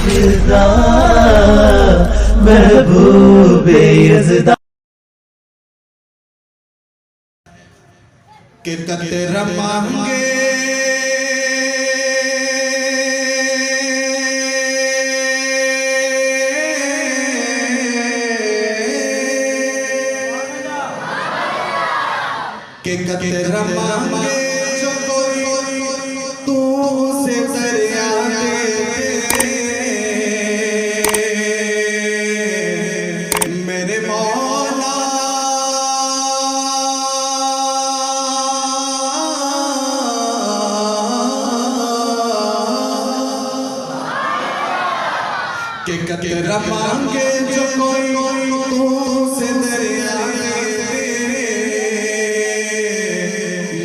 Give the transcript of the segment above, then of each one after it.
लिखदा महबूबे यज़दा के कतरा मांगे के कतरा मांगे जो कोई तू से दरिया दे मेरे मौला के कतरा मांगे जो कोई तू से दरिया दे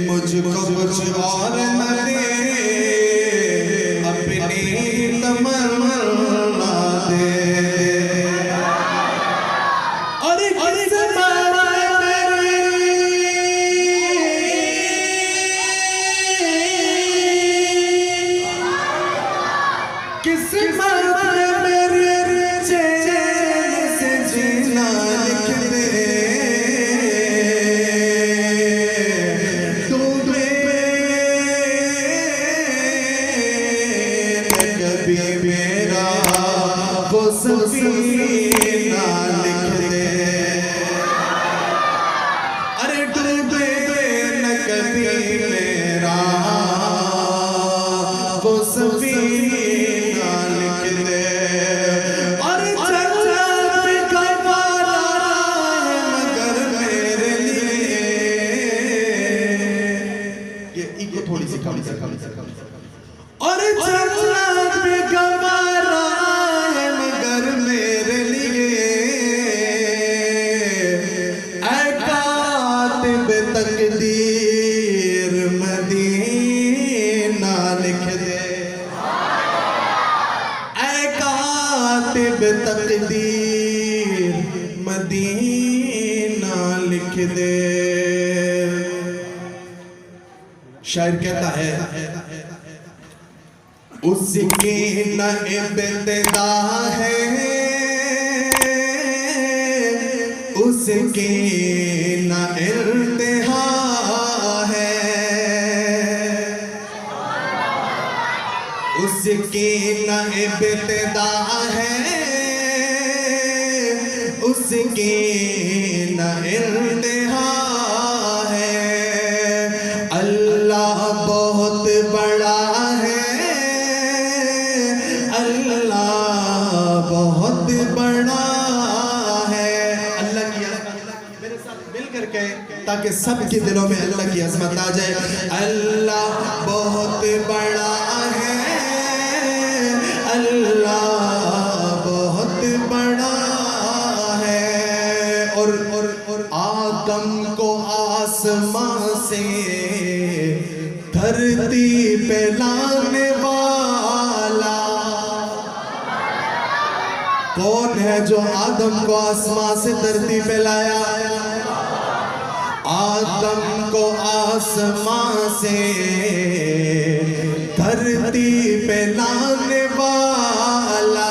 मुझको कुछ और न दे अपनी तमन्ना दे अरे किस्मत में मेरे चैन से जीना लिख दे मेरा वो सफीना लिख दे अरे डूबे न कभी मेरा वो सफीना लिख दे अरे चलना भी गवारा है मगर मेरे लिए ये इको थोड़ी सी कम और चलना भी गवारा है मगर मेरे लिए ऐ कातिब तकदीर मदीना लिख दे ऐ कातिब तकदीर मदीना लिख दे शायर कहता है उसकी न इब्तिदा है उसकी न इंतहा है उसकी न इब्तिदा है उसकी न इंतहा है अल्लाह बहुत बड़ा बहुत बड़ा है अल्लाह की मेरे साथ मिल करके ताकि सबके दिलों में अल्लाह की अज़मत आ जाए अल्लाह बहुत बड़ा है अल्लाह बहुत बड़ा है और आदम को आसमां से धरती पे लाने वाला कौन है जो आदम को आसमां से धरती पे लाया आदम को आसमां से धरती पे लाने वाला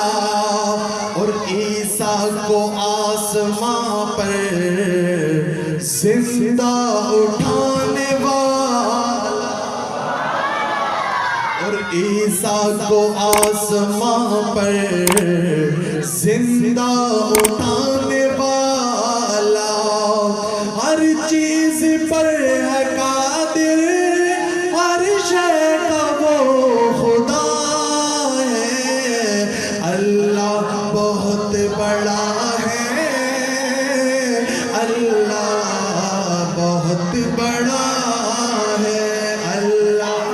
और ईसा को आसमां पर जिंदा उठाने वाला और ईसा को आसमां पर जिंदा उठाने वाला हर चीज पर है कादिर हर शय का वो खुदा है अल्लाह बहुत बड़ा है अल्लाह बहुत बड़ा है अल्लाह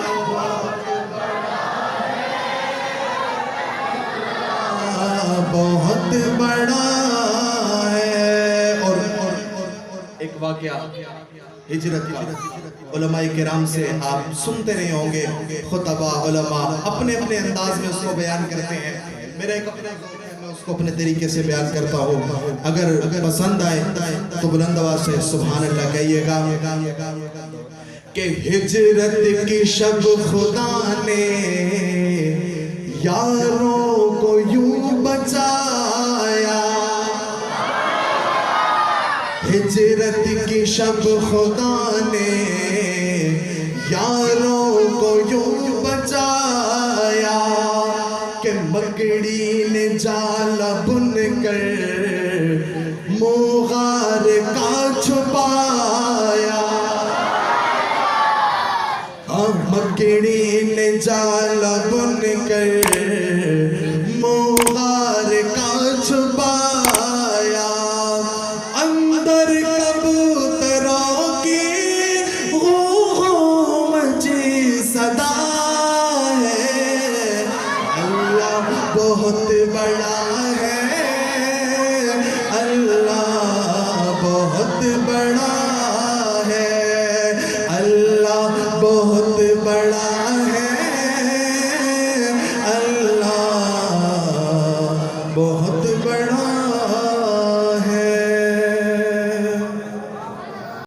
बहुत बड़ा है और एक वाकया हिजरत का उलमाए किराम से आप सुनते रहे होंगे खुतबा उलमा अपने अपने अंदाज में उसको बयान करते हैं मेरा एक अपना मैं उसको अपने तरीके से बयान करता हूँ अगर पसंद आए तो बुलंद आवाज से सुभान अल्लाह कहिएगा कि हिजरत की शब खुदा ने यारों को शब खुदा ने यारों को यूं बचाया कि मकड़ी ने जाला बुन कर मोगार का छुपाया। मकड़ी ने जाला बुन कर मोगार का छुपाया। अंदर कबूतरों की गूं मची सदा है। अल्लाह बहुत बड़ा है, अल्लाह बहुत बड़ा है, अल्लाह बहुत बड़ा है, अल्लाह बहुत बड़ा